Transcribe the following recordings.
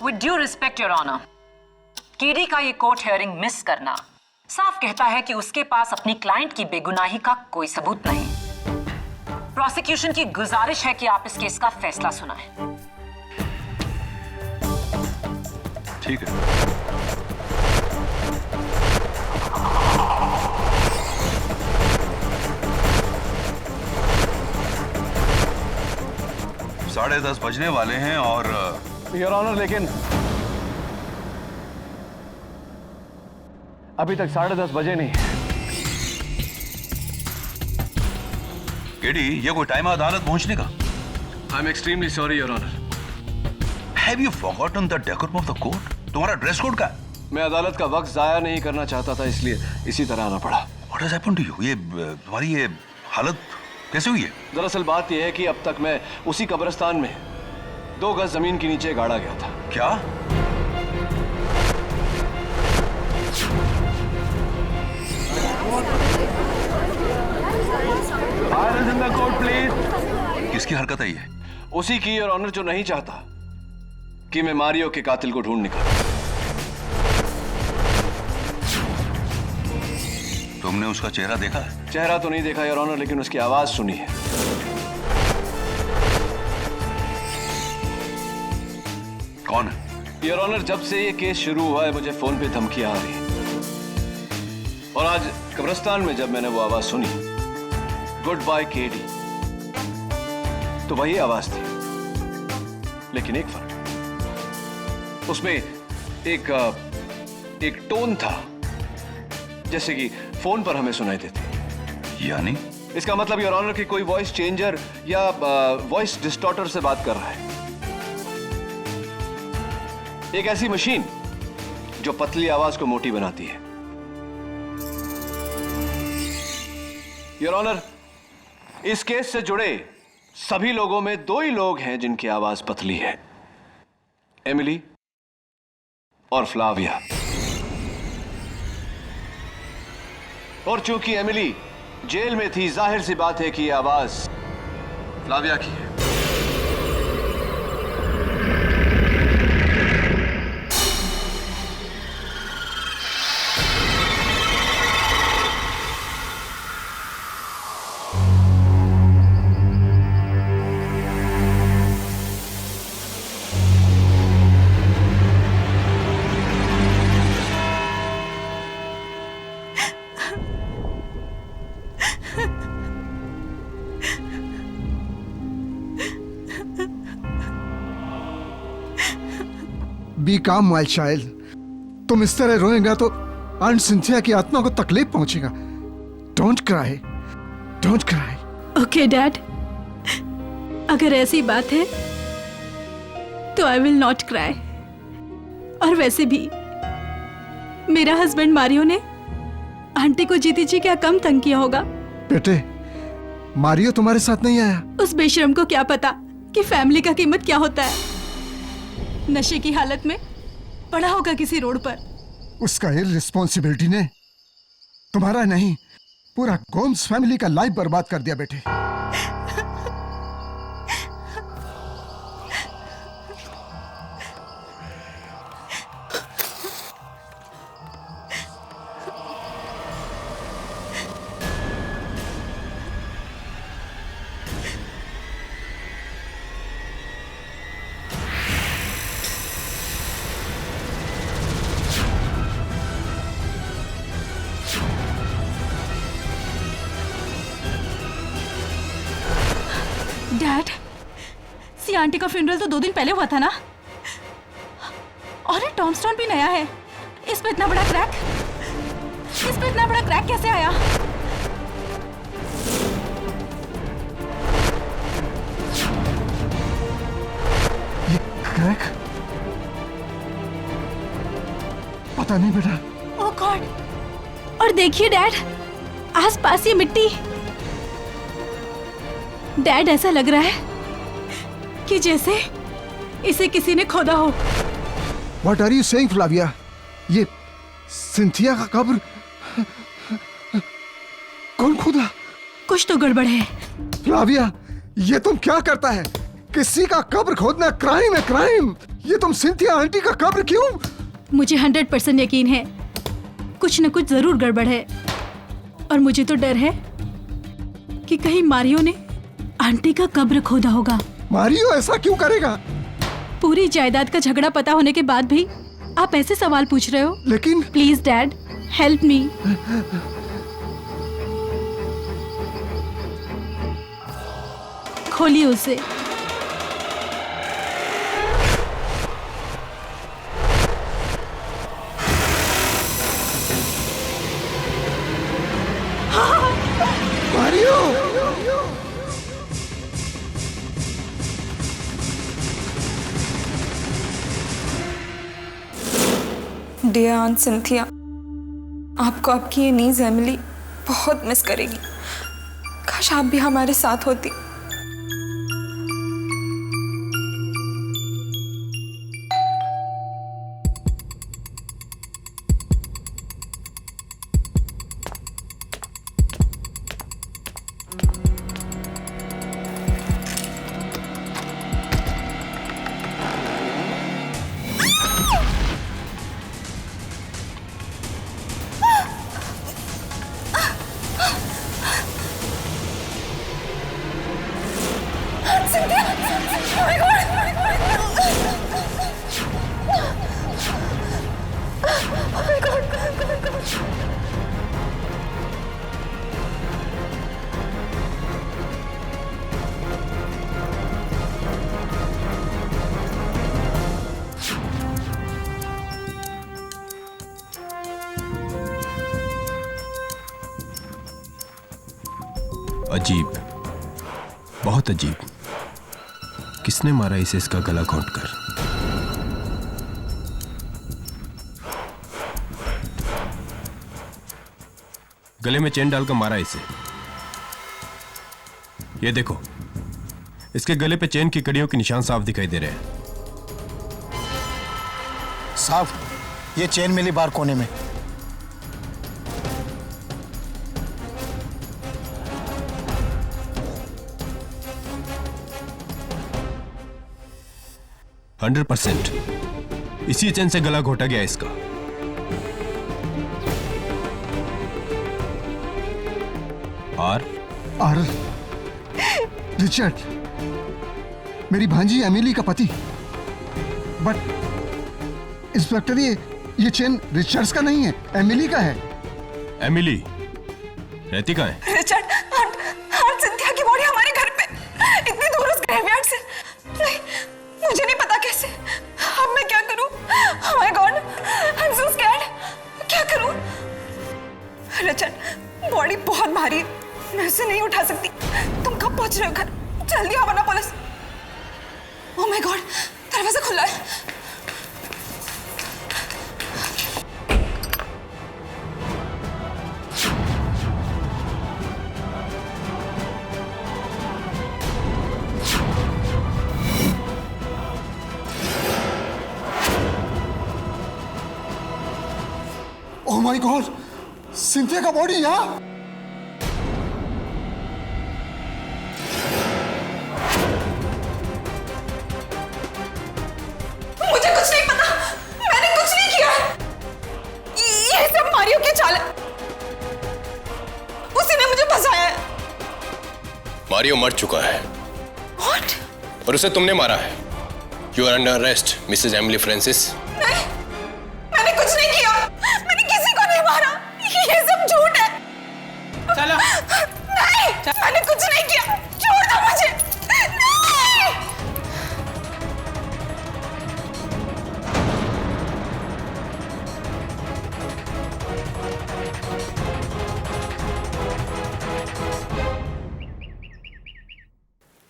With due respect, Your Honor, KD का ये court hearing miss करना साफ कहता है कि उसके पास अपनी क्लाइंट की बेगुनाही का कोई सबूत नहीं। प्रोसिक्यूशन की गुजारिश है कि आप इस केस का फैसला सुनाएं। ठीक है। 10:30 बजने वाले हैं और योर ऑनर, लेकिन अभी तक 10:30 बजे नहीं। केडी, ये कोई टाइम है अदालत पहुंचने का? I am extremely sorry your honour. Have you forgotten the decorum of the court? तुम्हारा ड्रेस कोड क्या है? मैं अदालत का वक्त जाया नहीं करना चाहता था, इसलिए इसी तरह आना पड़ा। What has happened to you? ये तुम्हारी ये हालत कैसे हुई है? दरअसल बात यह है कि अब तक मैं उसी कब्रिस्तान में 2 गज जमीन के नीचे गाड़ा गया था। क्या? Court please. किसकी हरकत है ये? उसी की योर ऑनर, जो नहीं चाहता कि मैं मारियो के कातिल को ढूंढ निकालूं। तुमने उसका चेहरा देखा है? चेहरा तो नहीं देखा योर ऑनर, लेकिन उसकी आवाज सुनी है। कौन है? योर ऑनर, जब से ये केस शुरू हुआ है मुझे फोन पे धमकियां आ रही हैं। और आज कब्रिस्तान में जब मैंने वो आवाज सुनी, गुड बाय केडी, तो वही आवाज थी, लेकिन एक फर्क, उसमें एक टोन था जैसे कि फोन पर हमें सुनाई देती। यानी? इसका मतलब योर ऑनर कि कोई वॉइस चेंजर या वॉइस डिस्टॉर्टर से बात कर रहा है। एक ऐसी मशीन जो पतली आवाज को मोटी बनाती है। योर ऑनर, इस केस से जुड़े सभी लोगों में 2 ही लोग हैं जिनकी आवाज पतली है, एमिली और फ्लाविया। और चूंकि एमिली जेल में थी, जाहिर सी बात है कि यह आवाज फ्लाविया की है। बी काम माय चाइल्ड। तुम इस तरह रोएगा तो आंट सिंथिया की आत्मा को तकलीफ पहुंचेगा। Don't cry, don't cry. Okay dad, अगर ऐसी बात है तो आई विल नॉट क्राई। और वैसे भी मेरा हस्बैंड मारियो ने आंटी को जीती जी क्या कम तंग किया होगा। बेटे, मारियो तुम्हारे साथ नहीं आया? उस बेशरम को क्या पता कि फैमिली का कीमत क्या होता है। नशे की हालत में पड़ा होगा किसी रोड पर। उसका इररिस्पॉन्सिबिलिटी ने तुम्हारा नहीं, पूरा गोम्स फैमिली का लाइफ बर्बाद कर दिया बेटे। डैड, सी आंटी का फ्यूनरल तो 2 दिन पहले हुआ था ना। और ये टॉमस्टोन भी नया है। इस पे इतना बड़ा क्रैक, इस पे इतना बड़ा क्रैक कैसे आया? ये क्रैक? पता नहीं बेटा। ओह गॉड! और देखिए डैड, आसपास ये मिट्टी। डैड, ऐसा लग रहा है कि जैसे इसे किसी ने खोदा हो। What are you saying, Flavia? ये सिंथिया का कब्र कौन खोदा? कुछ तो गड़बड़ है। फ्लाविया, ये तुम क्या करता है? किसी का कब्र खोदना क्राइम है, क्राइम। ये तुम सिंथिया आंटी का कब्र क्यों? मुझे 100% यकीन है कुछ न कुछ जरूर गड़बड़ है, और मुझे तो डर है कि कहीं मारियो ने आंटी का कब्र खोदा होगा। मारियो ऐसा क्यों करेगा? पूरी जायदाद का झगड़ा पता होने के बाद भी आप ऐसे सवाल पूछ रहे हो? लेकिन प्लीज डैड, हेल्प मी। खोलिए उसे। मारियो! डियर आंट सिंथिया, आपको आपकी ये नीज एमिली बहुत मिस करेगी। काश आप भी हमारे साथ होती। अजीब, बहुत अजीब। किसने मारा इसे इसका गला घोंटकर? गले में चेन डालकर मारा इसे। ये देखो, इसके गले पे चेन की कड़ियों के निशान साफ दिखाई दे रहे हैं। साफ, ये चेन मिली बार कोने में। हंड्रेड % इसी चेन से गला घोटा गया इसका। और रिचर्ड, मेरी भांजी एमिली का पति। बट इंस्पेक्टर, ये चेन रिचर्ड्स का नहीं है, एमिली का है। एमिली रहती कहाँ है? रिचर्ड, आंट सिंथिया की बॉडी हमारे घर पे, इतनी दूर उस ग्रेवयार्ड से। नहीं, मुझे नहीं पता कैसे। अब मैं क्या करूं? Oh my God, I'm so scared. क्या करूं? रिचर्ड, बॉडी बहुत भारी है, मैं उसे नहीं उठा सकती। तुम कब पहुंच रहे हो घर? जल्दी आओ वरना पुलिस। Oh my God, दरवाजा खुला है। ओह माय गॉड, सिंथिया का बॉडी यहाँ। मुझे कुछ नहीं पता, मैंने कुछ नहीं किया है। ये सब मारियो की चाल है, उसी ने मुझे फंसाया है। मारियो मर चुका है। What? और उसे तुमने मारा है। You are under arrest, Mrs Emily Francis. नहीं, मैंने कुछ नहीं किया, मैंने किसी को नहीं मारा, ये सब झूठ है। चलो। नहीं, मैंने कुछ नहीं किया, छोड़ दो मुझे। नहीं।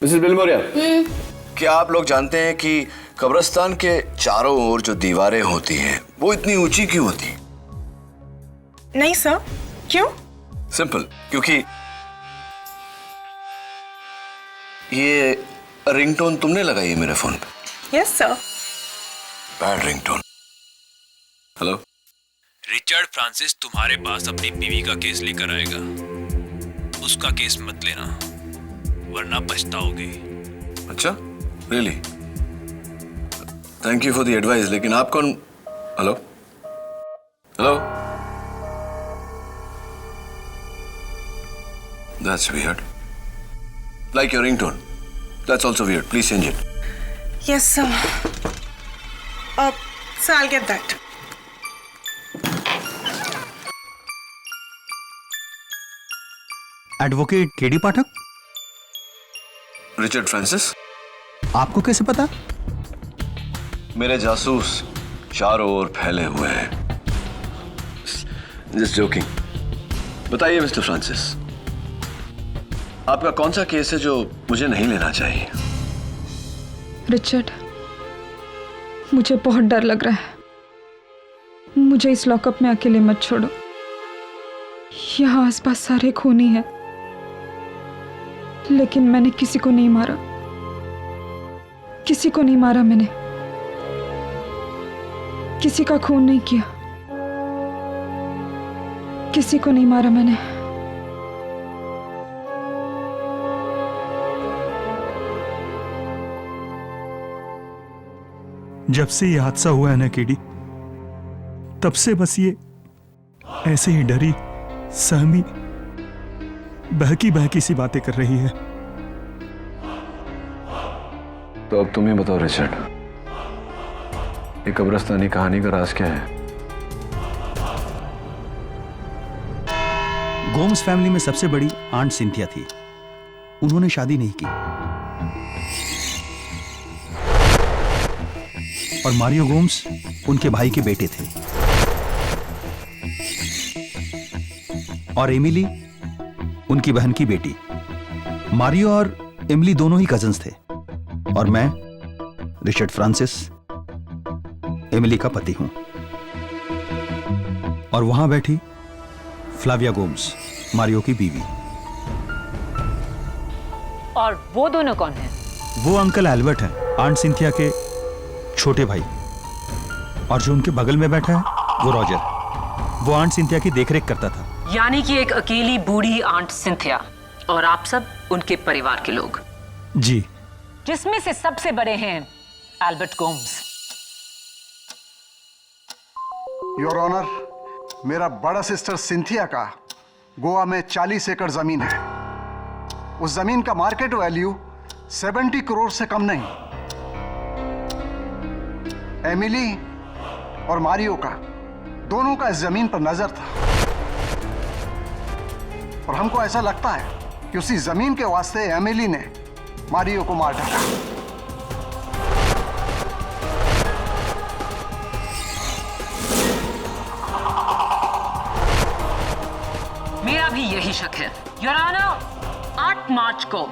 मिसेस बिलमोरिया, क्या आप लोग जानते हैं कि कब्रिस्तान के चारों ओर जो दीवारें होती हैं वो इतनी ऊंची क्यों होती? नहीं सर, क्यों? सिंपल, क्योंकि ये रिंगटोन तुमने लगाई है मेरे फोन पे। Yes sir. Bad ringtone. Hello, Richard Francis तुम्हारे पास अपनी बीवी का केस लेकर आएगा। उसका केस मत लेना, वरना पछताओगे। अच्छा, really? Thank you for the advice, लेकिन आप कौन? Hello hello, that's weird, like your ringtone, that's also weird, please change it. Yes, sir. So I'll get that. Advocate KD Pathak, Richard Francis. आपको कैसे पता? मेरे जासूस चारों ओर फैले हुए हैं. Just joking. बताइए मिस्टर फ्रांसिस, आपका कौन सा केस है जो मुझे नहीं लेना चाहिए? रिचर्ड, मुझे बहुत डर लग रहा है. मुझे इस लॉकअप में अकेले मत छोड़ो. यहाँ आसपास सारे खूनी हैं, लेकिन मैंने किसी को नहीं मारा. किसी को नहीं मारा मैंने. किसी का खून नहीं किया. किसी को नहीं मारा मैंने. जब से ये हादसा हुआ है ना केडी, तब से बस ये ऐसे ही डरी, सहमी, बहकी बहकी सी बातें कर रही है. तो अब तुम ही बताओ रिचर्ड, ये कब्रिस्तानी कहानी का राज क्या है? गोम्स फैमिली में सबसे बड़ी आंट सिंथिया थी. उन्होंने शादी नहीं की और मारियो गोम्स उनके भाई के बेटे थे. और एमिली उनकी बहन की बेटी. मारियो और एमिली दोनों ही कजन्स थे. और मैं रिचर्ड फ्रांसिस, एमिली का पति हूं. और वहां बैठी फ्लाविया गोम्स, मारियो की बीवी. और वो दोनों कौन हैं? वो अंकल एल्बर्ट हैं, आंट सिंथिया के छोटे भाई. और जो उनके बगल में बैठा है वो रॉजर. वो आंट सिंथिया की देखरेख करता था. यानी कि एक अकेली बूढ़ी आंट सिंथिया और आप सब उनके परिवार के लोग. जी. जिसमें से सबसे बड़े हैं एल्बर्ट गोम्स. योर ऑनर, मेरा बड़ा सिस्टर सिंथिया का गोवा में 40 एकड़ जमीन है. उस जमीन का मार्केट वैल्यू 70 करोड़ से कम नहीं. एमिली और मारियो का दोनों का इस जमीन पर नजर था. और हमको ऐसा लगता है कि उसी जमीन के वास्ते एमिली ने मारियो को मार डाला. मेरा भी यही शक है योर ऑनर. 8 मार्च को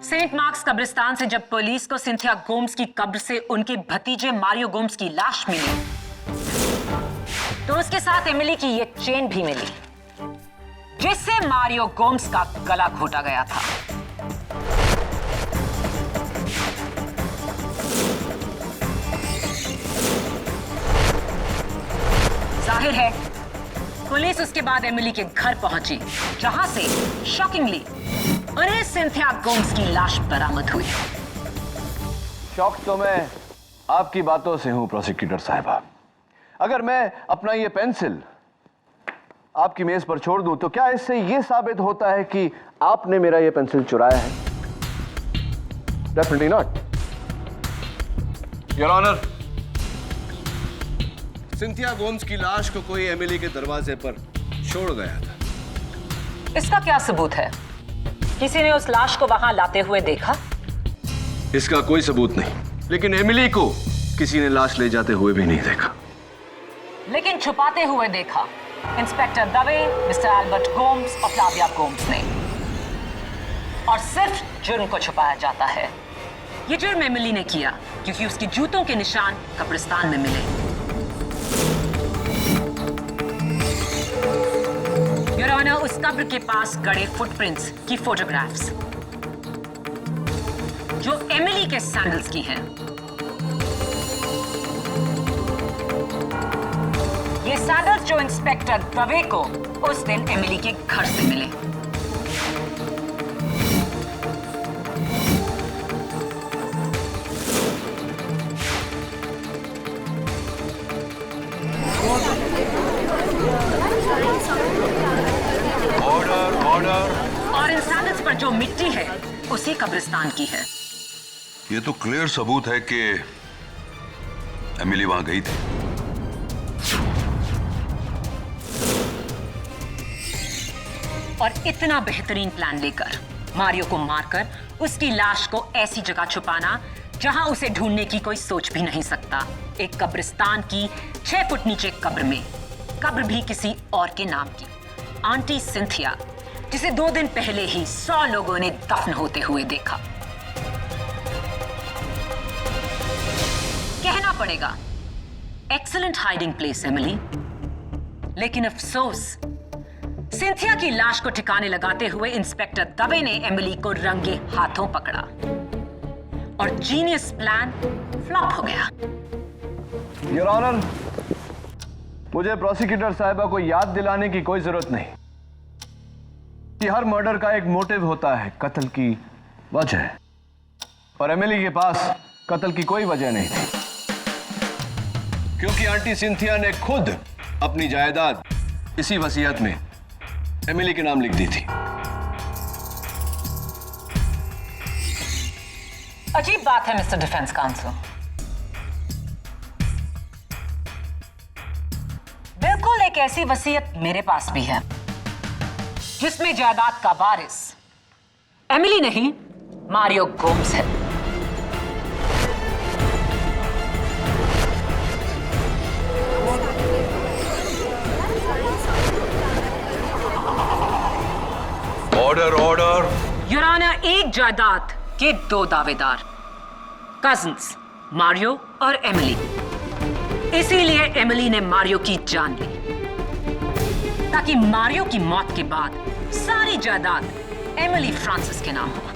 सेंट मार्क्स कब्रिस्तान से जब पुलिस को सिंथिया गोम्स की कब्र से उनके भतीजे मारियो गोम्स की लाश मिली, तो उसके साथ एमिली की ये चेन भी मिली, जिससे मारियो गोम्स का गला घोटा गया था. जाहिर है पुलिस उसके बाद एमिली के घर पहुंची, जहां से शॉकिंगली उन्हें सिंथिया गोम्स की लाश बरामद हुई. शॉक तो मैं आपकी बातों से हूं प्रोसिक्यूटर साहिबा. अगर मैं अपना ये पेंसिल आपकी मेज पर छोड़ दूं तो क्या इससे यह साबित होता है कि आपने मेरा ये पेंसिल चुराया है? Definitely not. Your honour, Cynthia Gomes की लाश को कोई एमिली के दरवाजे पर छोड़ गया था. इसका क्या सबूत है? किसी ने उस लाश को वहां लाते हुए देखा? इसका कोई सबूत नहीं, लेकिन एमिली को किसी ने लाश ले जाते हुए भी नहीं देखा. लेकिन छुपाते हुए देखा inspector Dave, mister Albert Gomes और फ्लाविया गोम्स ने. और सिर्फ जुर्म को छुपाया जाता है. ये जुर्म एमिली ने किया क्योंकि उसके जूतों के निशान कब्रिस्तान में मिले. योर ऑनर, उस कब्र के पास गड़े फुटप्रिंट्स की फोटोग्राफ्स जो एमिली के सैंडल्स की हैं, ये सैंडल्स जो इंस्पेक्टर दवे को उस दिन एमिली के घर से मिले. ऑर्डर। और इन सैंडल्स पर जो मिट्टी है उसी कब्रिस्तान की है। ये तो क्लियर सबूत है कि एमिली वहां गई थी। और इतना बेहतरीन प्लान लेकर मारियो को मारकर उसकी लाश को ऐसी जगह छुपाना जहां उसे ढूंढने की कोई सोच भी नहीं सकता। एक कब्रिस्तान की 6 फुट नीचे कब्र में, कब्र भी किसी और के नाम की, आंटी सिंथिया, जिसे 2 दिन पहले ही 100 लोगों ने दफन होते हुए देखा। कहना पड़ेगा एक्सीलेंट हाइडिंग प्लेस एमिली, लेकिन अफसोस सिंथिया की लाश को ठिकाने लगाते हुए इंस्पेक्टर दवे ने एमिली को रंगे हाथों पकड़ा और जीनियस प्लान फ्लॉप हो गया। योर ऑनर, मुझे प्रोसिक्यूटर साहिबा को याद दिलाने की कोई जरूरत नहीं कि हर मर्डर का एक मोटिव होता है, कत्ल की वजह। और एमिली के पास कत्ल की कोई वजह नहीं थी, क्योंकि आंटी सिंथिया ने खुद अपनी जायदाद इसी वसीयत में एमिली के नाम लिख दी थी। अजीब बात है मिस्टर डिफेंस काउंसिल। बिल्कुल एक ऐसी वसीयत मेरे पास भी है जिसमें जायदाद का वारिस एमिली नहीं, मारियो गोम्स है। Order order. योर ऑनर, एक जायदाद के 2 दावेदार, कजिन्स मारियो और एमिली। इसीलिए एमिली ने मारियो की जान ली, ताकि मारियो की मौत के बाद सारी जायदाद एमिली फ्रांसिस के नाम हो।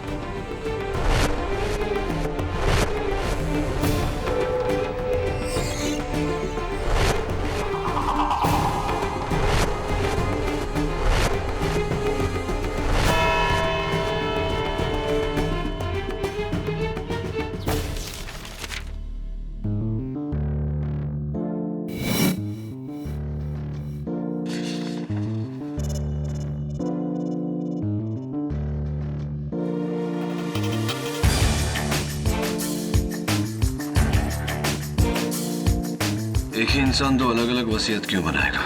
एक ही इंसान 2 अलग अलग वसीयत क्यों बनाएगा?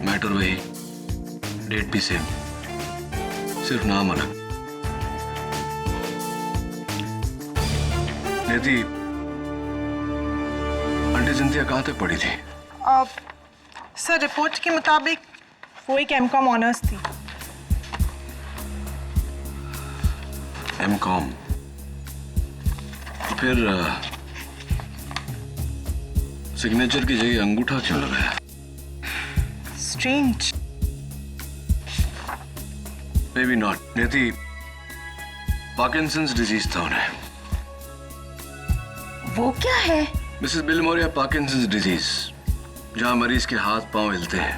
मैटर वही, डेट भी सेम, सिर्फ नाम अलग। निधि, आंटी सिंथिया कहां तक पढ़ी थी? सर, रिपोर्ट के मुताबिक वो एक एमकॉम ऑनर्स थी। एमकॉम? फिर सिग्नेचर की जगह अंगूठा क्यों लगाया? Strange. May be not. Nidhi, Parkinson's disease था उन्हें। वो क्या है? मिसेस बिलमोरिया, पार्किंसंस डिजीज, जहां मरीज के हाथ पांव हिलते हैं,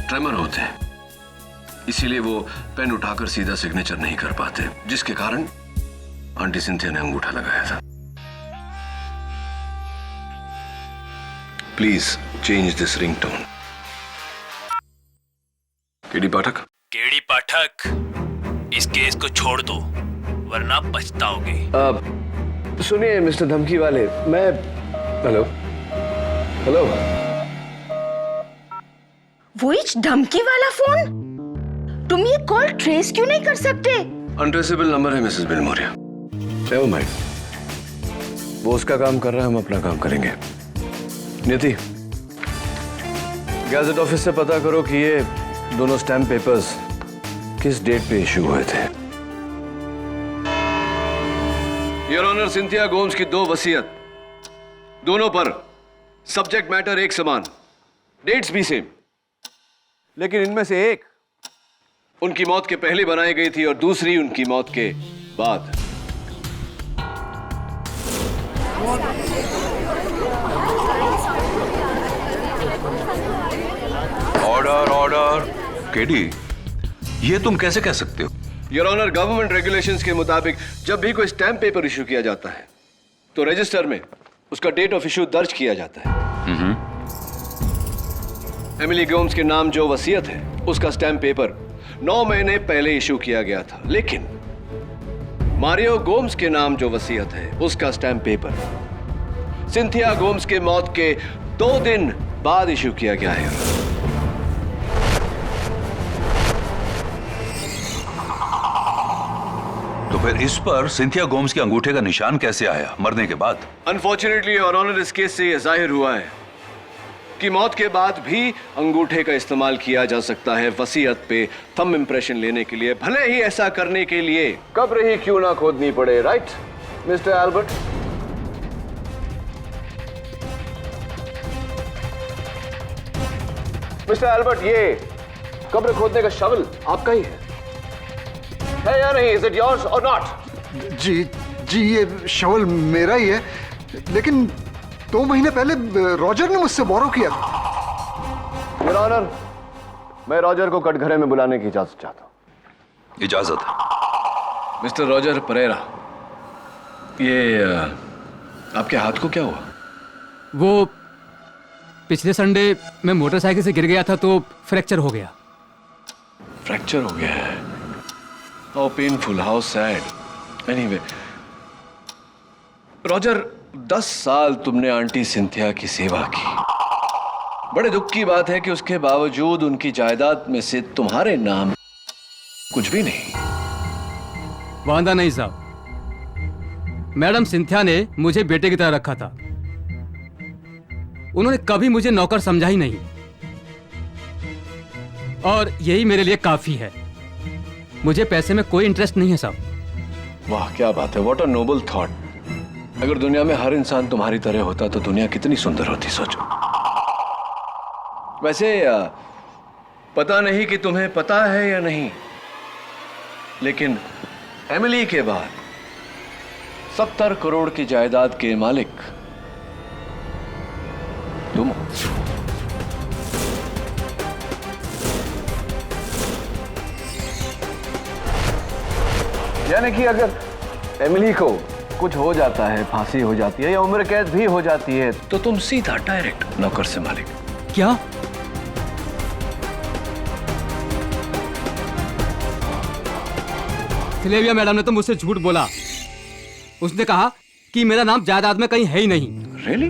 ट्रेमर होते हैं, इसीलिए वो पेन उठाकर सीधा सिग्नेचर नहीं कर पाते, जिसके कारण आंटी सिंथिया ने अंगूठा लगाया था। Please change this ringtone. K D Pathak? K D Pathak, इस केस को छोड़ दो वरना पछताओगे। सुनिए मिस्टर धमकी वाले, मैं हेलो हेलो। वो इच धमकी वाला फोन? तुम ये कॉल ट्रेस क्यों नहीं कर सकते? अनट्रेसेबल नंबर है मिसेस बिलमोरिया। नेवर माइंड, वो उसका काम कर रहा है, हम अपना काम करेंगे। निधि, गैजेट ऑफिस से पता करो कि ये दोनों स्टैम्प पेपर्स किस डेट पे इशू हुए थे। योर ऑनर, सिंथिया गोम्स की 2 वसीयत, दोनों पर सब्जेक्ट मैटर एक समान, डेट्स भी सेम, लेकिन इनमें से एक उनकी मौत के पहले बनाई गई थी और दूसरी उनकी मौत के बाद। Order order. केडी, ये तुम कैसे कह सकते हो? योर ऑनर, गवर्नमेंट रेगुलेशंस के मुताबिक जब भी कोई स्टैम्प पेपर इशू किया जाता है तो रजिस्टर में उसका डेट ऑफ इशू दर्ज किया जाता है। एमिली गोम्स के नाम जो वसीयत है उसका स्टैम्प पेपर 9 महीने पहले इशू किया गया था, लेकिन मारियो गोम्स के नाम जो वसीयत है उसका स्टैम्प पेपर सिंथिया गोम्स के मौत के 2 दिन बाद इशू किया गया है। तो फिर इस पर सिंथिया गोम्स के अंगूठे का निशान कैसे आया मरने के बाद? अनफॉर्चुनेटली योर ऑनर, इस केस से यह जाहिर हुआ है कि मौत के बाद भी अंगूठे का इस्तेमाल किया जा सकता है वसीयत पे थंब इंप्रेशन लेने के लिए, भले ही ऐसा करने के लिए कब्र ही क्यों ना खोदनी पड़े। Right mister Albert? Mister Albert, ये कब्र खोदने का शवल आपका ही है या नहीं? इज इट योर्स और नॉट? जी जी, ये शवल मेरा ही है, लेकिन 2 महीने पहले रॉजर ने मुझसे बोरो किया था। योर ऑनर, मैं रॉजर को कटघरे में बुलाने की इजाजत चाहता हूं। इजाजत है। मिस्टर रॉजर परेरा, ये आपके हाथ को क्या हुआ? वो पिछले संडे मैं मोटरसाइकिल से गिर गया था तो फ्रैक्चर हो गया। फ्रैक्चर हो गया है? How painful, how sad. Anyway Roger, 10 साल तुमने आंटी सिंथिया की सेवा की। बड़े दुख की बात है कि उसके बावजूद उनकी जायदाद में से तुम्हारे नाम कुछ भी नहीं। वांदा नहीं साहब, मैडम सिंथिया ने मुझे बेटे की तरह रखा था। उन्होंने कभी मुझे नौकर समझा ही नहीं, और यही मेरे लिए काफी है। मुझे पैसे में कोई इंटरेस्ट नहीं है साहब। वाह क्या बात है, व्हाट अ नोबल थॉट। अगर दुनिया में हर इंसान तुम्हारी तरह होता तो दुनिया कितनी सुंदर होती, सोचो। वैसे पता नहीं कि तुम्हें पता है या नहीं, लेकिन एमिली के बाद 70 करोड़ की जायदाद के मालिक तुम। यानी कि अगर एमिली को कुछ हो जाता है, फांसी हो जाती है या उम्र कैद भी हो जाती है, तो तुम सीधा डायरेक्ट नौकर से मालिक। क्या? सिलेविया मैडम ने तो मुझसे झूठ बोला। उसने कहा कि मेरा नाम जायदाद में कहीं है ही नहीं। रियली?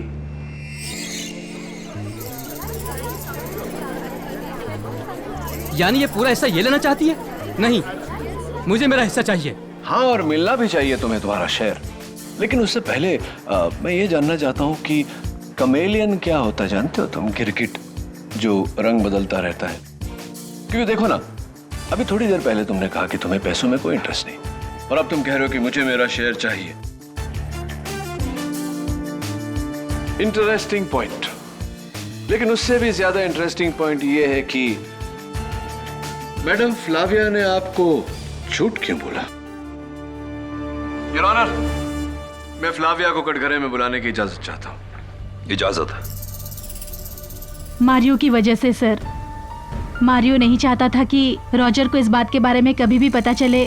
यानी ये पूरा हिस्सा ये लेना चाहती है? नहीं, मुझे मेरा हिस्सा चाहिए। हाँ, और मिलना भी चाहिए तुम्हें तुम्हारा शेयर। लेकिन उससे पहले मैं ये जानना चाहता हूँ कि कमेलियन क्या होता है, जानते हो तुम? गिरगिट जो रंग बदलता रहता है। क्योंकि देखो ना, अभी थोड़ी देर पहले तुमने कहा कि तुम्हें पैसों में कोई इंटरेस्ट नहीं, और अब तुम कह रहे हो कि मुझे मेरा शेयर चाहिए। Interesting point. लेकिन उससे भी ज्यादा इंटरेस्टिंग पॉइंट ये है कि मैडम फ्लाविया ने आपको झूठ क्यों बोला? योर ऑनर, मैं फ्लाविया को कटघरे में बुलाने की इजाजत चाहता हूं। इजाजत है। मारियो की वजह से सर। मारियो नहीं चाहता था कि रॉजर को इस बात के बारे में कभी भी पता चले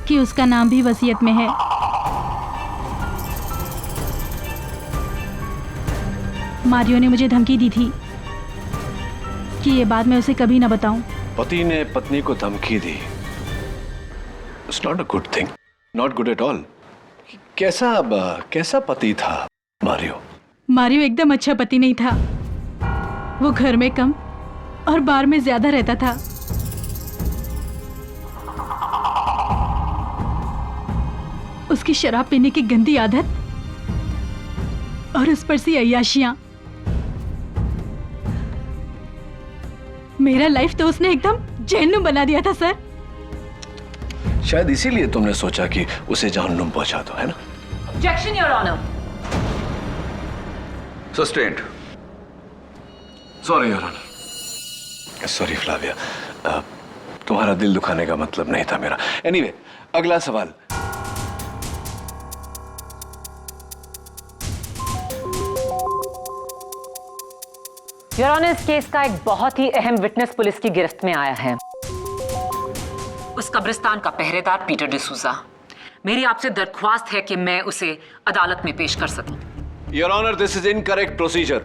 कि उसका नाम भी वसीयत में है। मारियो ने मुझे धमकी दी थी कि ये बात मैं उसे कभी ना बताऊं। पति ने पत्नी को धमकी दी। It's not a good thing, not good at all. कैसा पति था मारियो? मारियो एकदम अच्छा पति नहीं था। वो घर में कम और बार में ज्यादा रहता था। उसकी शराब पीने की गंदी आदत और उस पर सी अय्याशियां। मेरा लाइफ तो उसने एकदम जहन्नुम बना दिया था सर। शायद इसीलिए तुमने सोचा कि उसे जहन्नुम पहुंचा दो, है ना? Objection your honour. Sustained. Sorry your honour. Sorry Flavia, तुम्हारा दिल दुखाने का मतलब नहीं था मेरा। एनीवे, अगला सवाल। योर ऑनर, इस केस का एक बहुत ही अहम विटनेस पुलिस की गिरफ्त में आया है। उस कब्रिस्तान का पहरेदार पीटर डिसूजा। मेरी आपसे दरख्वास्त है कि मैं उसे अदालत में पेश कर सकूं। Your honour, this is incorrect procedure.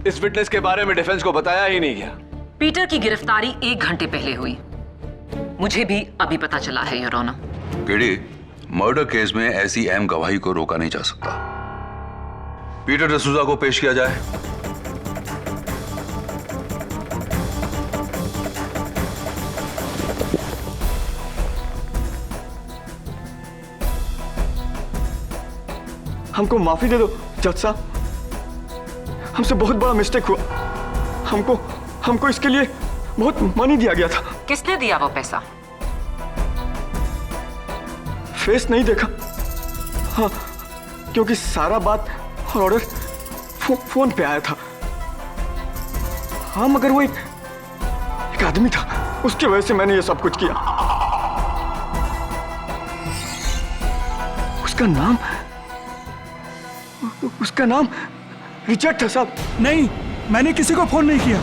इस विटनेस के बारे में डिफेंस को बताया ही नहीं गया। पीटर की गिरफ्तारी 1 घंटे पहले हुई, मुझे भी अभी पता चला है your honour. KD, murder case में ऐसी अहम गवाही को रोका नहीं जा सकता। पीटर डसूजा को पेश किया जाए। हमको माफी दे दो जज साहब, हमसे बहुत बड़ा मिस्टेक हुआ। हमको इसके लिए बहुत मनी दिया गया था। किसने दिया वो पैसा? फेस नहीं देखा, हाँ, क्योंकि सारा बात और ऑर्डर फोन पे आया था। हाँ, मगर वो एक आदमी था, उसकी वजह से मैंने ये सब कुछ किया। उसका नाम रिचर्ड था साहब। नहीं, मैंने किसी को फोन नहीं किया।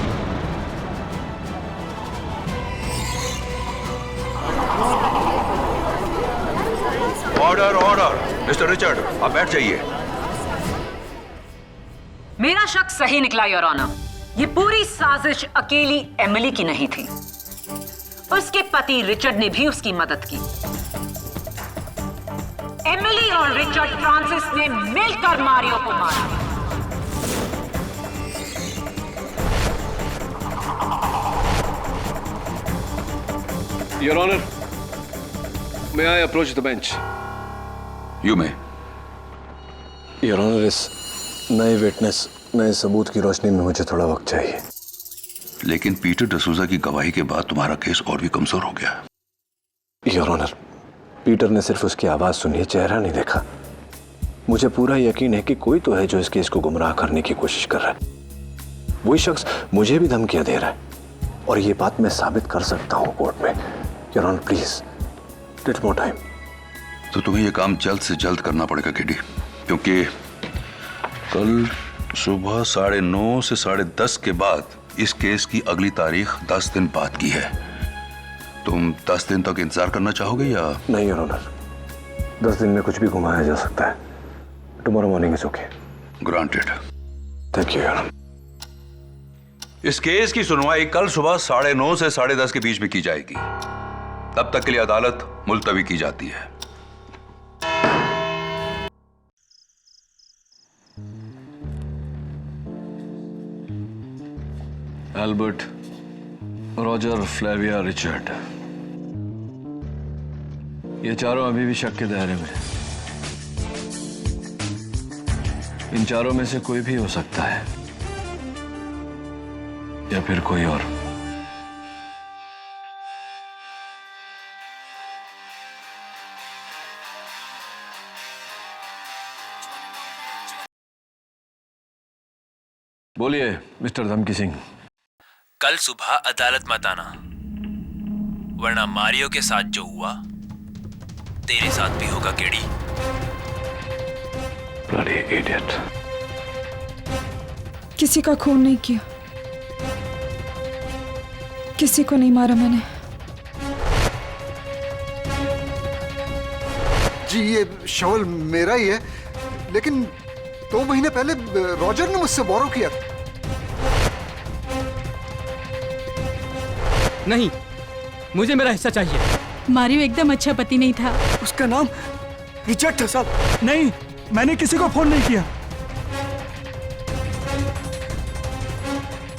ऑर्डर ऑर्डर, मिस्टर रिचर्ड आप बैठ जाइए। मेरा शक सही निकला योर ऑनर। ये पूरी साजिश अकेली एमिली की नहीं थी, उसके पति रिचर्ड ने भी उसकी मदद की। एमिली और रिचर्ड फ्रांसिस ने मिलकर मारियो को मारा। Your honour, may I approach the bench? You may. Your honour, इस नए विटनेस, नए सबूत की रोशनी में मुझे थोड़ा वक्त चाहिए। लेकिन पीटर डसूजा की गवाही के बाद तुम्हारा केस और भी कमजोर हो गया। योर ऑनर, पीटर ने सिर्फ उसकी आवाज सुनी है, चेहरा नहीं देखा। मुझे पूरा यकीन है कि कोई तो है जो इस केस को गुमराह करने की कोशिश कर रहा है। वही शख्स मुझे भी धमकियां दे रहा है और ये बात मैं साबित कर सकता हूं कोर्ट में। Your honour please take more time. तो तुम्हें यह काम जल्द से जल्द करना पड़ेगा केडी, क्योंकि कल सुबह 9:30 से 10:30 के बाद इस केस की अगली तारीख 10 दिन बाद की है। तुम 10 दिन तक इंतजार करना चाहोगे या? नहीं योर ऑनर, 10 दिन में कुछ भी घुमाया जा सकता है। Tomorrow morning is okay. Granted. Thank you your honour. इस केस की सुनवाई कल सुबह 9:30 से 10:30 के बीच में की जाएगी। तब तक के लिए अदालत मुलतवी की जाती है। एल्बर्ट, रॉजर, फ्लेविया, रिचर्ड, ये चारों अभी भी शक के दायरे में। इन चारों में से कोई भी हो सकता है या फिर कोई और। बोलिए मिस्टर धमकी सिंह। कल सुबह अदालत मत आना, वरना मारियो के साथ जो हुआ तेरे साथ भी होगा केडी। Bloody idiot। किसी का खून नहीं किया, किसी को नहीं मारा मैंने। जी ये शवल मेरा ही है, लेकिन 2 महीने पहले रॉजर ने मुझसे बोरो किया था। नहीं, मुझे मेरा हिस्सा चाहिए। मारियो एकदम अच्छा पति नहीं था। उसका नाम रिचर्ड था साहब। नहीं, मैंने किसी को फोन नहीं किया।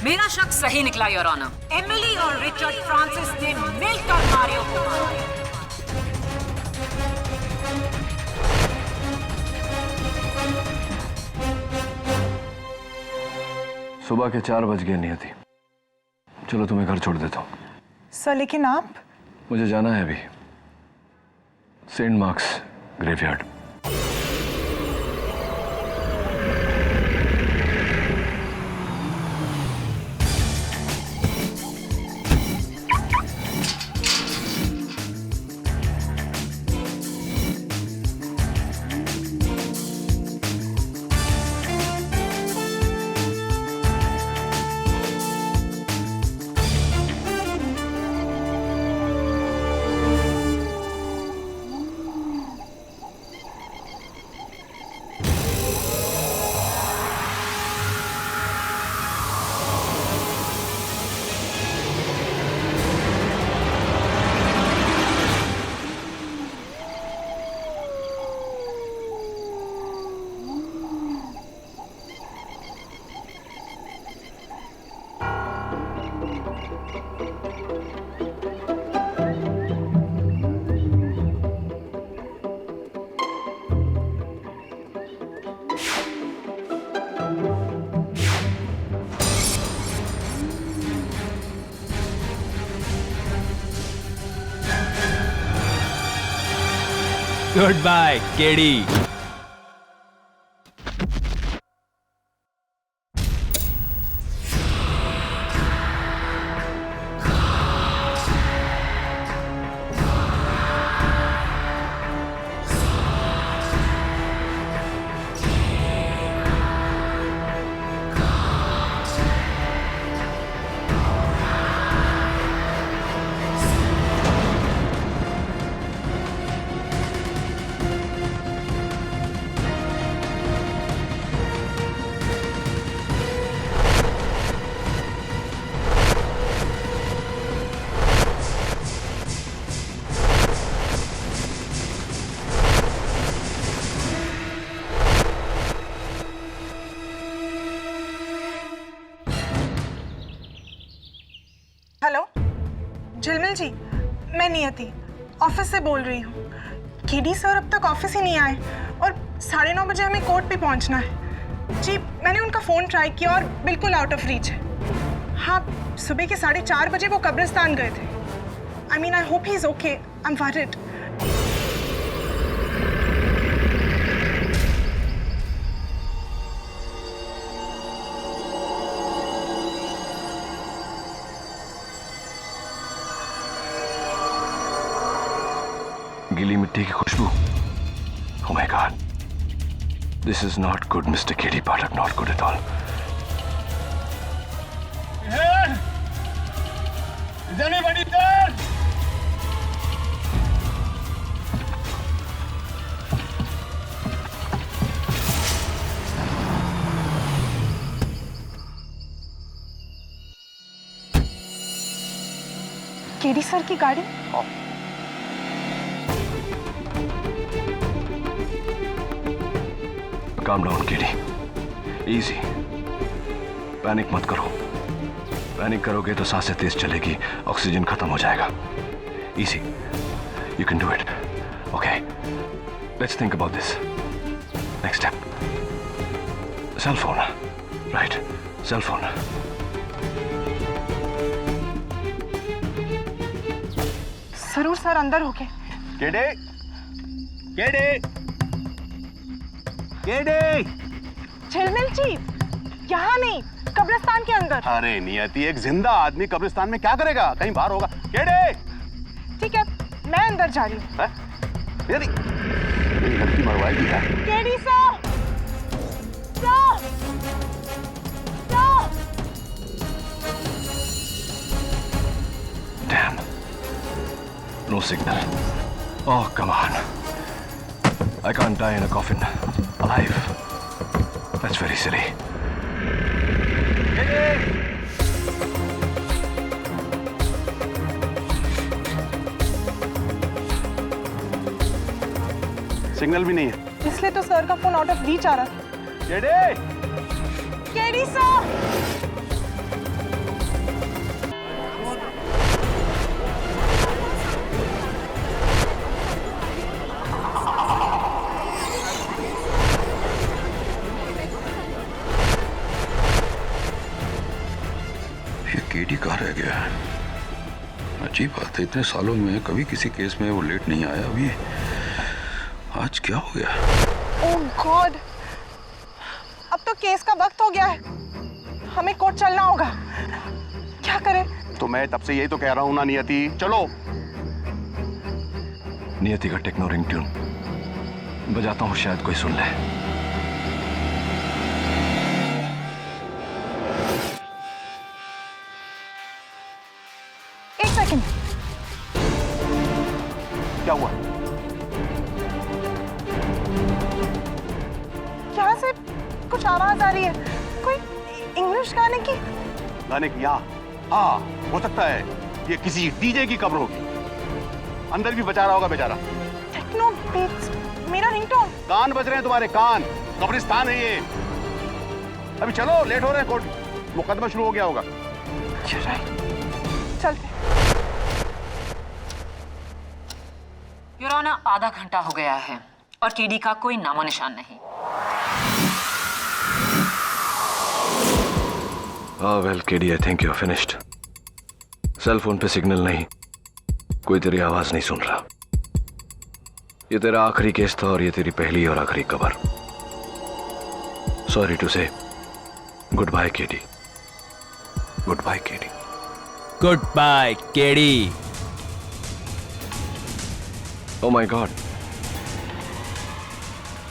मेरा शक सही निकला योर ऑनर। एमिली और रिचर्ड फ्रांसिस ने मिलकर मारियो को मारा। सुबह के 4 बज गए नियति। चलो तुम्हें घर छोड़ देता हूँ। सर लेकिन आप? मुझे जाना है अभी Saint Mark's graveyard. Good bye KD. Hello Jhilmil ji, मैं नियति ऑफिस से बोल रही हूँ। केडी सर अब तक ऑफिस ही नहीं आए और 9:30 बजे हमें कोर्ट पे पहुँचना है। जी मैंने उनका फ़ोन ट्राई किया और बिल्कुल आउट ऑफ रीच है। हाँ, सुबह के 4:30 बजे वो कब्रिस्तान गए थे। I mean I hope he is okay, I am worried. गीली मिट्टी की खुशबू। Oh my God, this is not good, Mr. K.D. Pathak, not good at all. Is anybody there? KD sir की गाड़ी। Calm down, K.D. Easy. Panic मत करो। Panic करोगे तो सांसें तेज चलेगी, ऑक्सीजन खत्म हो जाएगा। Easy. You can do it. Okay. Let's think about this. Next step. Cell phone. Right. Cell phone. जरूर सर अंदर हो गए। केडे, केडे, केडे। झिलमिल जी, यहाँ नहीं, कब्रिस्तान के अंदर। अरे नियति, एक जिंदा आदमी कब्रिस्तान में क्या करेगा? कहीं बाहर होगा। केडे। ठीक है, मैं अंदर जा रही हूँ। नियति, मेरी लड़की मरवाएगी क्या? KD sir, sir, sir. Damn. No signal. Oh, come on. I can't die in a coffin. Alive. That's very silly. Signal भी नहीं है। इसलिए तो सर का फोन आउट ऑफ रीच आ रहा था। केडे। KD sir. केडी कहाँ रह गया? अजीब बात है, इतने सालों में कभी किसी केस में वो लेट नहीं आया। अभी आज क्या हो गया? ओह गॉड, अब तो केस का वक्त हो गया है, हमें कोर्ट चलना होगा। क्या करें? तो मैं तब से यही तो कह रहा हूँ ना नियति, चलो। नियति का टेक्नो रिंग ट्यून बजाता हूँ, शायद कोई सुन ले। एक सेकंड। क्या हुआ? यहाँ से कुछ आवाज आ रही है, कोई इंग्लिश गाने की। गाने की? यहाँ? हाँ, हो सकता है ये किसी डीजे की कब्र होगी। अंदर भी बचा रहा होगा बेचारा। टेक्नो बीट्स, मेरा रिंगटोन। कान बज रहे हैं तुम्हारे कान। कब्रिस्तान है ये। अभी चलो, लेट हो रहे हैं कोर्ट। मुकदमा शुरू हो गया होगा। चलते। योर ऑनर, आधा घंटा हो गया है और केडी का कोई नामो निशान नहीं। Well KD, I think you are finished. Cell phone पे सिग्नल नहीं, कोई तेरी आवाज नहीं सुन रहा। ये तेरा आखिरी केस था और ये तेरी पहली और आखिरी कबर। Sorry to say good bye KD. Good bye KD. Good bye KD. Oh my God,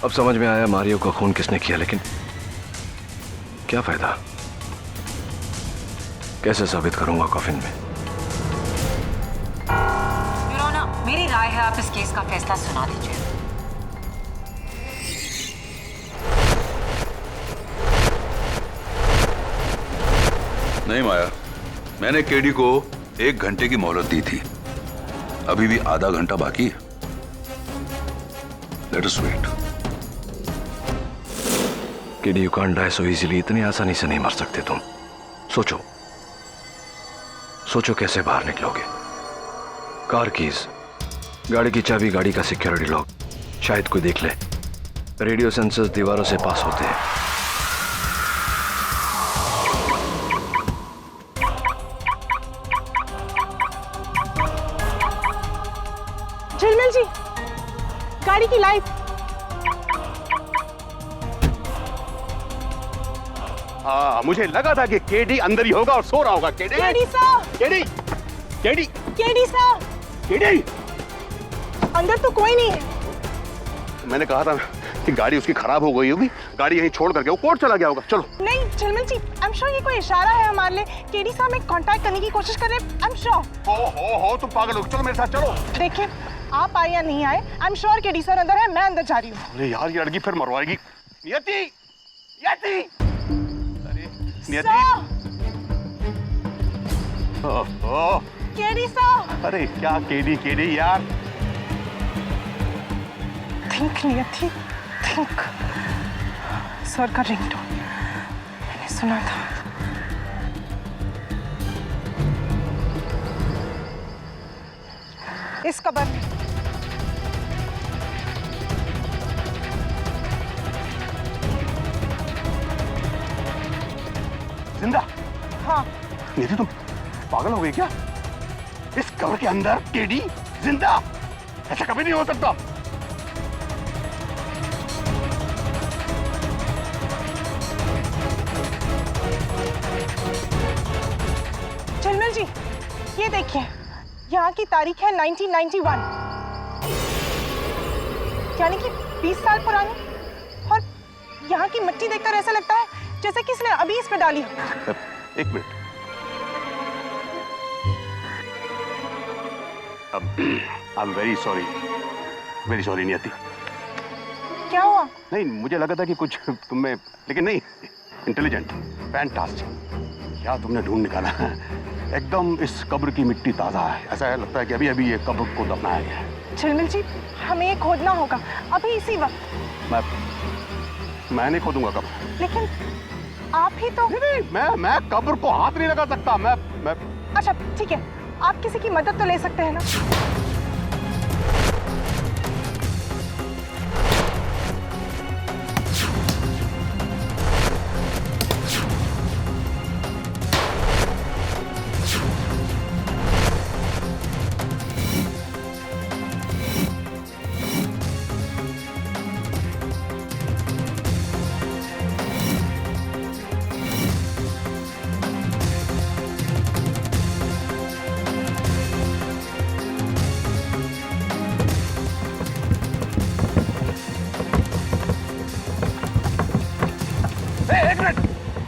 अब समझ में आया मारियो का खून किसने किया, लेकिन क्या फायदा? कैसे साबित करूंगा कॉफिन में? योर ऑनर, मेरी राय है आप इस केस का फैसला सुना दीजिए। नहीं माया, मैंने केडी को 1 घंटे की मोहलत दी थी। अभी भी आधा घंटा बाकी है। Let us wait. KD, you can't die so easily. इतनी आसानी से नहीं मर सकते तुम। सोचो सोचो कैसे बाहर निकलोगे। कार कीज, गाड़ी की चाबी, गाड़ी का सिक्योरिटी लॉक, शायद कोई देख ले। रेडियो सेंसर्स दीवारों से पास होते हैं। झिलमिल जी, गाड़ी की लाइट। हाँ, मुझे लगा था कि केडी अंदर ही होगा और सो रहा होगा। KD, KD sir, KD, KD, KD sir, KD. अंदर तो कोई नहीं है। मैंने कहा था कि गाड़ी उसकी खराब हो गई होगी, गाड़ी यहीं छोड़ करके वो कोर्ट चला गया होगा। चलो। नहीं झिलमिल जी, आई एम श्योर ये कोई इशारा है हमारे लिए। केडी साहब में कांटेक्ट करने की कोशिश कर रहे हैं। I am sure. हो तुम पागल हो। चलो मेरे साथ चलो। देखिए, आप आए या नहीं आए, I am sure KD sir अंदर है। मैं अंदर जा रही हूँ। अरे यार, ये लड़की फिर मरवाएगी। नियति, नियति, अरे नियति। ओह, केडी सर। अरे क्या केडी, केडी यार। थिंक नियति, थिंक। सर का रिंगटोन मैंने सुना था। इस कबर में। जिंदा? हाँ। नियति, तुम पागल हो गई क्या? इस कबर के अंदर केडी जिंदा? ऐसा कभी नहीं हो सकता। झिलमिल जी, ये देखिए, यहाँ की तारीख है 1991, यानी कि 20 साल पुरानी। और यहाँ की मिट्टी देखकर ऐसा लगता है जैसे कि इसने अभी इस पे डाली हो। एक minute. I am very sorry नियति। क्या हुआ? नहीं, मुझे लगा था कि कुछ तुम में, लेकिन नहीं। Intelligent, fantastic. क्या तुमने ढूंढ निकाला है। एकदम इस कब्र की मिट्टी ताजा है। ऐसा है, लगता है कि अभी अभी ये कब्र को दफनाया गया है। झिलमिल जी, हमें ये खोदना होगा अभी इसी वक्त। मैं नहीं खोदूंगा कब्र। लेकिन आप ही तो। नहीं, मैं कब्र को हाथ नहीं लगा सकता। मैं अच्छा ठीक है, आप किसी की मदद तो ले सकते हैं ना।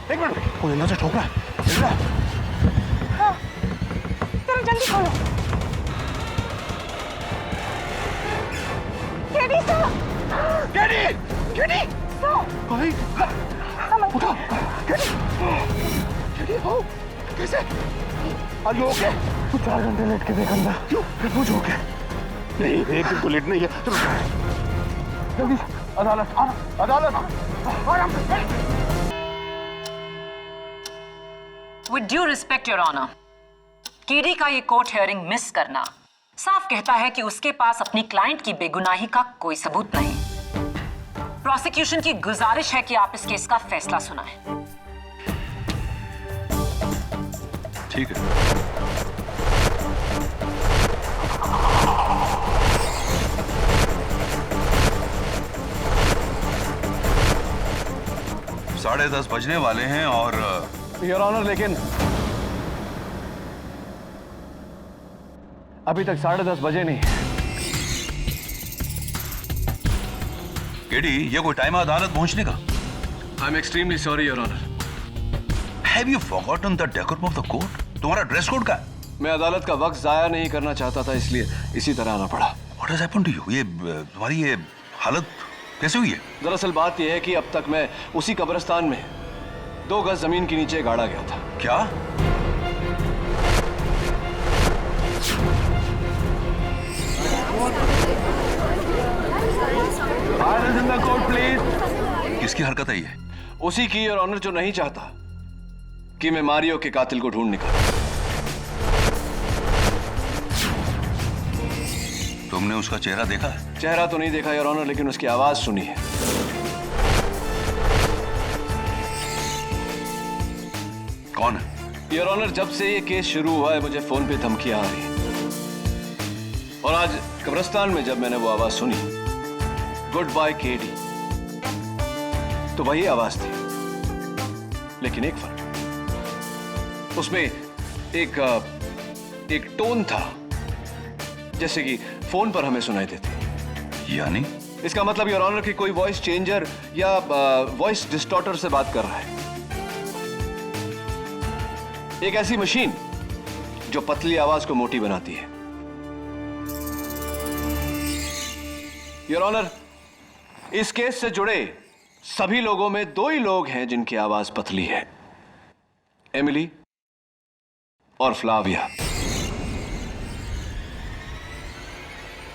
एक मिनट, कोई अंदर से ठोक रहा है। हाँ, जरा जल्दी खोलो। KD sir, KD, KD sir, भाई उठो। केडी हो कैसे? Are you okay? तू 4 घंटे लेट के देख अंदर। क्यों? फिर पूछ ओके? नहीं, एक दिन तो लेट नहीं है। चलो जल्दी, अदालत अदालत। With due respect, Your Honor, KD का ये कोर्ट हियरिंग मिस करना साफ कहता है कि उसके पास अपनी क्लाइंट की बेगुनाही का कोई सबूत नहीं। प्रोसिक्यूशन की गुजारिश है कि आप इस केस का फैसला सुनाएं। ठीक है। 10:30 बजने वाले हैं और योर ऑनर, लेकिन अभी तक 10:30 बजे नहीं। केडी, ये कोई टाइम है अदालत पहुंचने का? I am extremely sorry your honour. Have you forgotten the decorum of the court? तुम्हारा ड्रेस कोड का है? मैं अदालत का वक्त जाया नहीं करना चाहता था, इसलिए इसी तरह आना पड़ा। What has happened to you? ये तुम्हारी ये हालत कैसे हुई है? दरअसल बात यह है कि अब तक मैं उसी कब्रिस्तान में 2 गज जमीन के नीचे गाड़ा गया था। क्या? प्लीज। किसकी हरकत है ये? उसी की और ऑनर, जो नहीं चाहता कि मैं मारियो के कातिल को ढूंढ निकालूं। तुमने उसका चेहरा देखा है? चेहरा तो नहीं देखा योर ऑनर, लेकिन उसकी आवाज सुनी है। कौन है? योर ऑनर, जब से ये केस शुरू हुआ है मुझे फोन पे धमकियां आ रही हैं। और आज कब्रिस्तान में जब मैंने वो आवाज सुनी, गुड बाय केडी, तो वही आवाज थी, लेकिन एक फर्क, उसमें एक टोन था जैसे कि फोन पर हमें सुनाई देती। यानी? इसका मतलब योर ऑनर कि कोई वॉइस चेंजर या वॉइस डिस्टॉर्टर से बात कर रहा है। एक ऐसी मशीन जो पतली आवाज को मोटी बनाती है। योर ऑनर, इस केस से जुड़े सभी लोगों में 2 ही लोग हैं जिनकी आवाज पतली है, एमिली और फ्लाविया।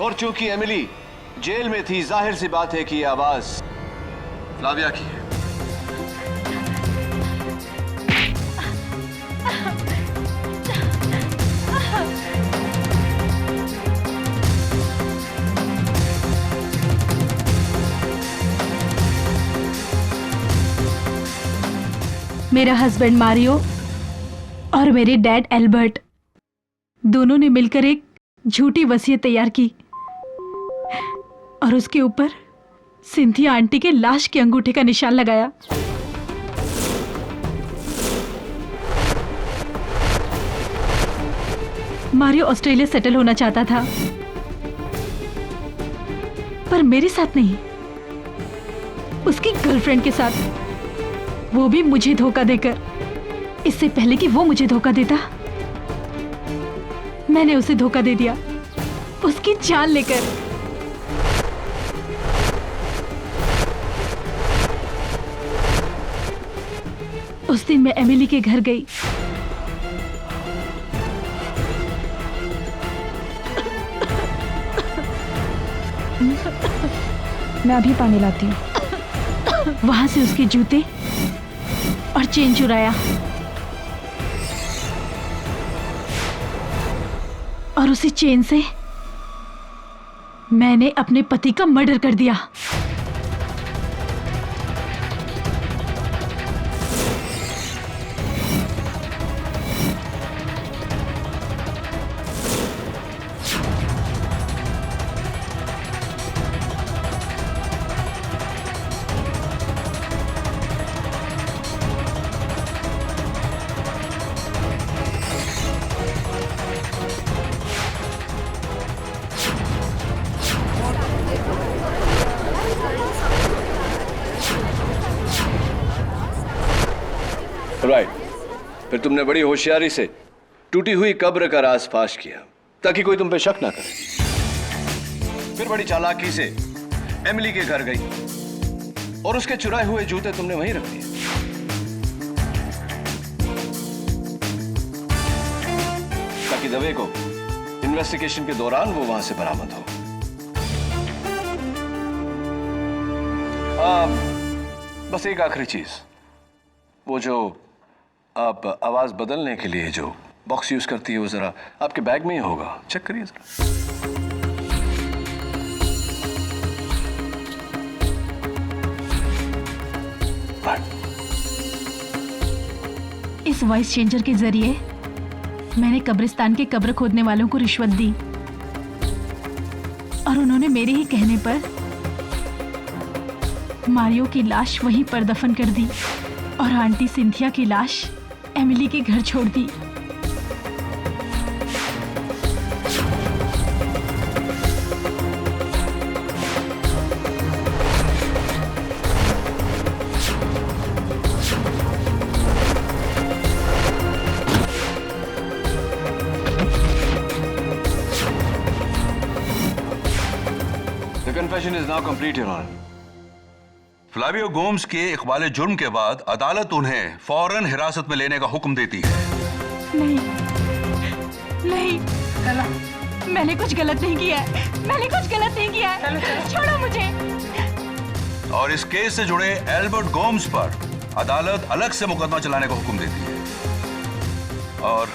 और चूंकि एमिली जेल में थी, जाहिर सी बात है कि यह आवाज फ्लाविया की है। मेरा हस्बैंड मारियो और मेरे डैड एल्बर्ट दोनों ने मिलकर एक झूठी वसीयत तैयार की और उसके ऊपर सिंथिया आंटी के लाश के अंगूठे का निशान लगाया। मारियो ऑस्ट्रेलिया सेटल होना चाहता था, पर मेरे साथ नहीं, उसकी गर्लफ्रेंड के साथ, वो भी मुझे धोखा देकर। इससे पहले कि वो मुझे धोखा देता, मैंने उसे धोखा दे दिया, उसकी जान लेकर। उस दिन मैं एमिली के घर गई। मैं अभी पानी लाती हूँ। वहां से उसके जूते और चेन चुराया और उसी चेन से मैंने अपने पति का मर्डर कर दिया। राइट। फिर तुमने बड़ी होशियारी से टूटी हुई कब्र का राज फाश किया ताकि कोई तुम पे शक ना करे। फिर बड़ी चालाकी से एमिली के घर गई और उसके चुराए हुए जूते तुमने वहीं रख दिए ताकि दवे को इन्वेस्टिगेशन के दौरान वो वहां से बरामद हो। बस एक आखिरी चीज, वो जो आप आवाज बदलने के लिए जो बॉक्स यूज करती है वो जरा आपके बैग में ही होगा, चेक करिए जरा। इस वॉइस चेंजर के जरिए मैंने कब्रिस्तान के कब्र खोदने वालों को रिश्वत दी और उन्होंने मेरे ही कहने पर मारियो की लाश वहीं पर दफन कर दी और आंटी सिंथिया की लाश एमिली के घर छोड़ दी। The confession is now complete, Your Honor. Flavio Gomes के इकबाल जुर्म के बाद अदालत उन्हें फौरन हिरासत में लेने का हुक्म देती है। नहीं, नहीं, मैंने कुछ गलत नहीं किया है। मैंने कुछ गलत नहीं किया है। छोड़ो मुझे। और इस केस से जुड़े एल्बर्ट गोम्स पर अदालत अलग से मुकदमा चलाने का हुक्म देती है। और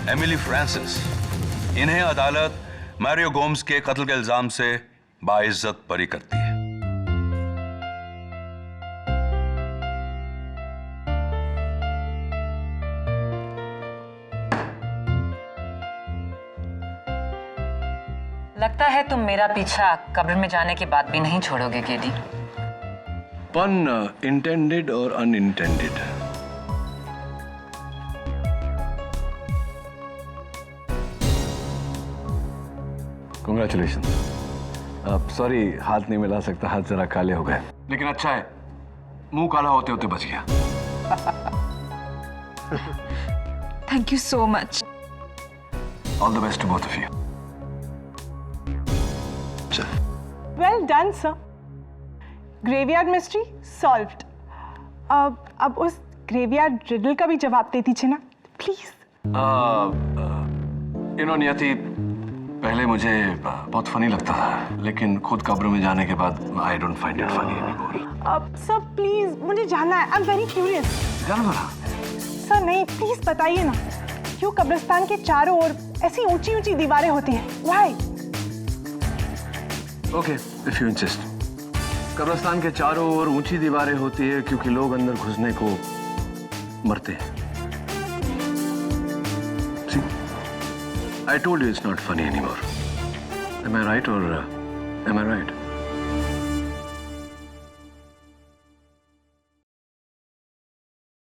एमिली फ्रांसिस, इन्हें अदालत मारियो गोम्स के कत्ल के इल्जाम से बाइज्जत बरी करती है। लगता है तुम मेरा पीछा कब्र में जाने के बाद भी नहीं छोड़ोगे KD. Pun intended or unintended. Congratulations. Sorry, हाथ नहीं मिला सकता, हाथ जरा काले हो गए, लेकिन अच्छा है, मुंह काला होते होते बच गया। Thank you so much. All the best to both of you. Well done sir. Graveyard mystery solved. अब उस ग्रेवयार्ड रिडल का भी जवाब दे दीजिए ना प्लीज। नियति, पहले मुझे बहुत फनी लगता था, लेकिन खुद कब्र में जाने के बाद I don't find it funny anymore. अब सर प्लीज, मुझे जानना है। I am very curious. जानना? सर नहीं, प्लीज बताइए ना, क्यों कब्रिस्तान के चारों ओर ऐसी ऊंची ऊंची दीवारें होती हैं? Why? Okay, if you insist. कब्रिस्तान के चारों ओर ऊंची दीवारें होती है क्योंकि लोग अंदर घुसने को मरते हैं। See, I told you it's not funny anymore. Am I right or am I right?